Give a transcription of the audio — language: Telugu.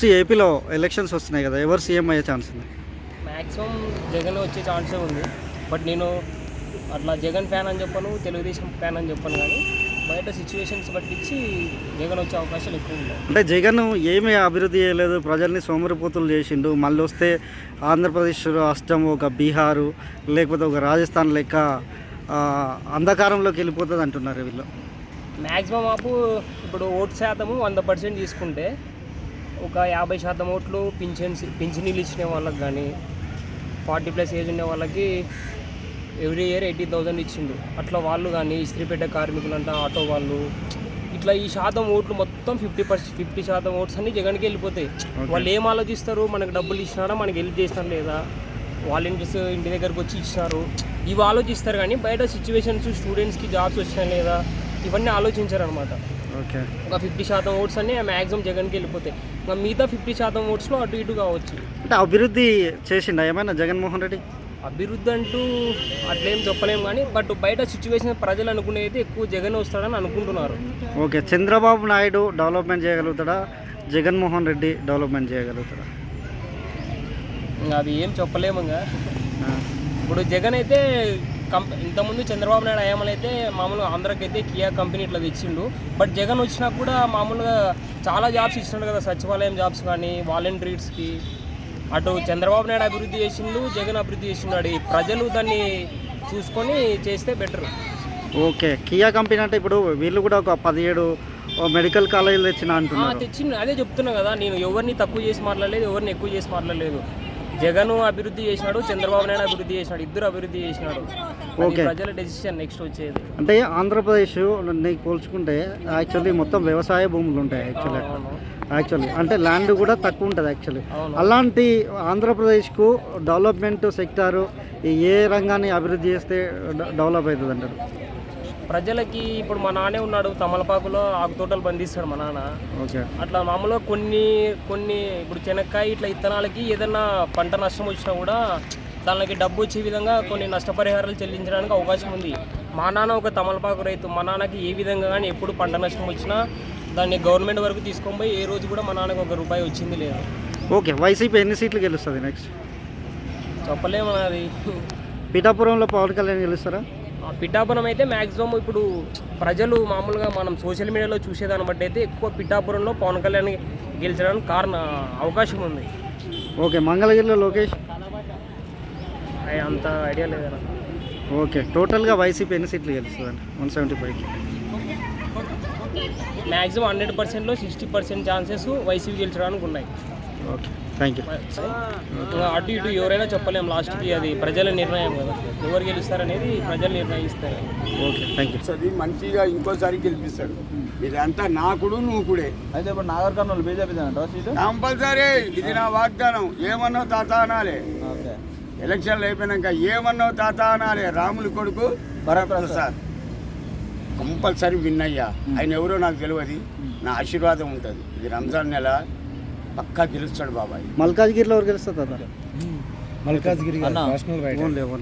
ఏపీలో ఎలక్షన్స్ వస్తున్నాయి కదా, ఎవరు సీఎం అయ్యే ఛాన్స్ ఉంది? మ్యాక్సిమం జగన్ వచ్చే ఛాన్సే ఉంది. బట్ నేను అట్లా జగన్ ఫ్యాన్ అని చెప్పను, తెలుగుదేశం ఫ్యాన్ అని చెప్పను, కానీ బయట సిచ్యువేషన్స్ పట్టించి జగన్ వచ్చే అవకాశాలు ఎక్కువ ఉన్నాయి. అంటే జగన్ ఏమీ అభివృద్ధి చేయలేదు, ప్రజల్ని సోమరిపోతులు చేసిండు. మళ్ళీ వస్తే ఆంధ్రప్రదేశ్ రాష్ట్రం ఒక బీహారు లేకపోతే ఒక రాజస్థాన్ లెక్క అంధకారంలోకి వెళ్ళిపోతుంది అంటున్నారు వీళ్ళు. మ్యాక్సిమం ఆపు ఇప్పుడు ఓటు శాతము 100% తీసుకుంటే ఒక 50% ఓట్లు పింఛనీళ్ళు ఇచ్చిన వాళ్ళకి కానీ 40+ ఏజ్ ఉన్న వాళ్ళకి ఎవ్రీ ఇయర్ 80,000 ఇచ్చిండు. అట్లా వాళ్ళు కానీ ఇస్త్రీపేట కార్మికులంట, ఆటో వాళ్ళు, ఇట్లా ఈ శాతం ఓట్లు మొత్తం 50% ఓట్స్ అన్నీ జగన్కి వెళ్ళిపోతాయి. వాళ్ళు ఏం ఆలోచిస్తారు, మనకు డబ్బులు ఇచ్చినారా, మనకి హెల్ప్ చేసినారు లేదా, వాలంటీర్స్ ఇంటి దగ్గరకు వచ్చి ఇచ్చినారు, ఇవి ఆలోచిస్తారు. కానీ బయట సిచ్యువేషన్స్, స్టూడెంట్స్కి జాబ్స్ వచ్చినాయి లేదా, ఇవన్నీ ఆలోచించారు అనమాట. ఓకే, ఒక 50% ఓట్స్ అన్నీ మ్యాక్సిమం జగన్కి వెళ్ళిపోతాయి. మిగతా 50% ఓట్స్లో అటు ఇటు కావచ్చు. అంటే అభివృద్ధి చేసిండా ఏమైనా జగన్మోహన్ రెడ్డి? అభివృద్ధి అంటూ అట్లేం చెప్పలేము, కానీ బట్ బయట సిచ్యువేషన్ ప్రజలు అనుకునేది ఎక్కువ జగన్ వస్తాడని అనుకుంటున్నారు. ఓకే, చంద్రబాబు నాయుడు డెవలప్మెంట్ చేయగలుగుతాడా, జగన్మోహన్ రెడ్డి డెవలప్మెంట్ చేయగలుగుతాడా? ఇంకా అవి ఏం చెప్పలేము. ఇంకా ఇప్పుడు జగన్ అయితే ఇంతకుముందు చంద్రబాబు నాయుడు హయాంలో అయితే మామూలుగా ఆంధ్రాకైతే కియా కంపెనీ ఇట్లా తెచ్చిండు. బట్ జగన్ వచ్చినా కూడా మామూలుగా చాలా జాబ్స్ ఇచ్చినాడు కదా, సచివాలయం జాబ్స్ కానీ వాలంటీర్స్కి. అటు చంద్రబాబు నాయుడు అభివృద్ధి చేసిండు, జగన్ అభివృద్ధి చేసిండు. ప్రజలు దాన్ని చూసుకొని చేస్తే బెటర్. ఓకే, కియా కంపెనీ అంటే ఇప్పుడు వీళ్ళు కూడా ఒక 17 మెడికల్ కాలేజీలు తెచ్చిండు. అదే చెప్తున్నా కదా, నేను ఎవరిని తక్కువ చేసి మాట్లాడలేదు, ఎవరిని ఎక్కువ చేసి మాట్లాడలేదు. జగన్ అభివృద్ధి చేసినాడు, చంద్రబాబు నాయుడు అభివృద్ధి చేసినాడు, ఇద్దరు అభివృద్ధి చేసినాడు. ఓకే, ప్రజల డెసిషన్ నెక్స్ట్ వచ్చేది. అంటే ఆంధ్రప్రదేశ్ నీకు పోల్చుకుంటే యాక్చువల్లీ మొత్తం వ్యవసాయ భూములు ఉంటాయి యాక్చువల్లీ అంటే ల్యాండ్ కూడా తక్కువ ఉంటుంది యాక్చువల్లీ. అలాంటి ఆంధ్రప్రదేశ్కు డెవలప్మెంట్ సెక్టారు ఏ రంగాన్ని అభివృద్ధి చేస్తే డెవలప్ అవుతుంది అంటారు? ప్రజలకి ఇప్పుడు మా నాన్నే ఉన్నాడు, తమలపాకులో ఆకు తోటలు బంధిస్తాడు మా నాన్న. ఓకే, అట్లా మామూలుగా కొన్ని ఇప్పుడు చెనక్కాయ ఇట్లా ఇత్తనాలకి ఏదైనా పంట నష్టం వచ్చినా కూడా దానికి డబ్బు వచ్చే విధంగా కొన్ని నష్టపరిహారాలు చెల్లించడానికి అవకాశం ఉంది. మా నాన్న ఒక తమలపాకు రైతు, మా నాన్నకి ఏ విధంగా కానీ ఎప్పుడు పంట నష్టం వచ్చినా దాన్ని గవర్నమెంట్ వరకు తీసుకొని పోయి ఏ రోజు కూడా మా నాన్నకి ₹1 వచ్చింది లేదు. ఓకే, వైసీపీ ఎన్ని సీట్లు గెలుస్తుంది నెక్స్ట్? చెప్పలేము. అది పిఠాపురంలో పవన్ కళ్యాణ్ గెలుస్తారా? పిఠాపురం అయితే మ్యాక్సిమం ఇప్పుడు ప్రజలు మామూలుగా మనం సోషల్ మీడియాలో చూసేదాన్ని బట్టి అయితే ఎక్కువ పిఠాపురంలో పవన్ కళ్యాణ్ గెలిచడానికి అవకాశం ఉంది. ఓకే, మంగళగిరిలో లోకేష్ అంత ఐడియా లేదు. ఓకే, టోటల్గా వైసీపీ ఎన్ని సీట్లు గెలుస్తుందండి? 175కి మ్యాక్సిమం 100%లో 60% ఛాన్సెస్ వైసీపీ గెలిచడానికి ఉన్నాయి. Okay, thank you. అటు ఇటు ఎవరైనా చెప్పలేము, లాస్ట్కి అది ప్రజల నిర్ణయం కదా, ఎవరు గెలుస్తారనేది ప్రజలు నిర్ణయిస్తారు. Okay, thank you. అది మంచిగా ఇంకోసారి గెలిపిస్తాడు. ఇదంతా నాకుడు నువ్వు కూడా అయితే ఇప్పుడు నాగర్ కర్నూలు బీజేపీ కంపల్సరీ. ఇది నా వాగ్దానం. ఏమన్నావు తాత అనాలే. ఎలక్షన్లు అయిపోయినాక ఏమన్నావు తాత అనాలే. రాములు కొడుకు వరప్రసాద్ కంపల్సరీ విన్ అయ్యా. ఆయన ఎవరో నాకు తెలియదు, నా ఆశీర్వాదం ఉంటుంది. ఇది రంజాన్ నెల, పక్కా గెలుస్తాడు బాబాయ్. మల్కాజ్గిరిలో ఎవరు గెలుస్తారు? మల్కాజ్గిరి